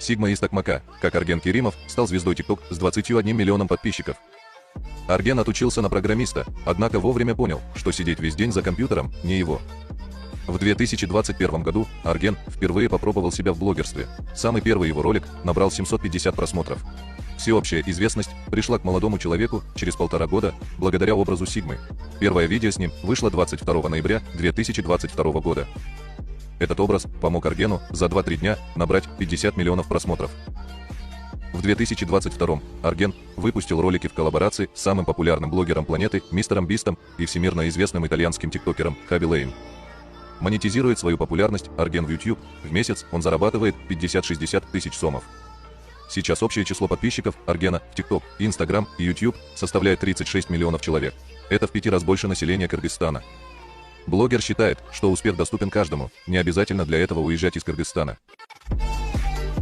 Сигма из Токмака, как Арген Керимов, стал звездой ТикТок с 21 миллионом подписчиков. Арген отучился на программиста, однако вовремя понял, что сидеть весь день за компьютером не его. В 2021 году Арген впервые попробовал себя в блогерстве. Самый первый его ролик набрал 750 просмотров. Всеобщая известность пришла к молодому человеку через 1,5 года благодаря образу Сигмы. Первое видео с ним вышло 22 ноября 2022 года. Этот образ помог Аргену за 2-3 дня набрать 50 миллионов просмотров. В 2022 Арген выпустил ролики в коллаборации с самым популярным блогером планеты Мистером Бистом и всемирно известным итальянским тиктокером Хаби Лейн. Монетизирует свою популярность Арген в YouTube, в месяц он зарабатывает 50-60 тысяч сомов. Сейчас общее число подписчиков Аргена в TikTok, Instagram и YouTube составляет 36 миллионов человек. Это в 5 раз больше населения Кыргызстана. Блогер считает, что успех доступен каждому, не обязательно для этого уезжать из Кыргызстана.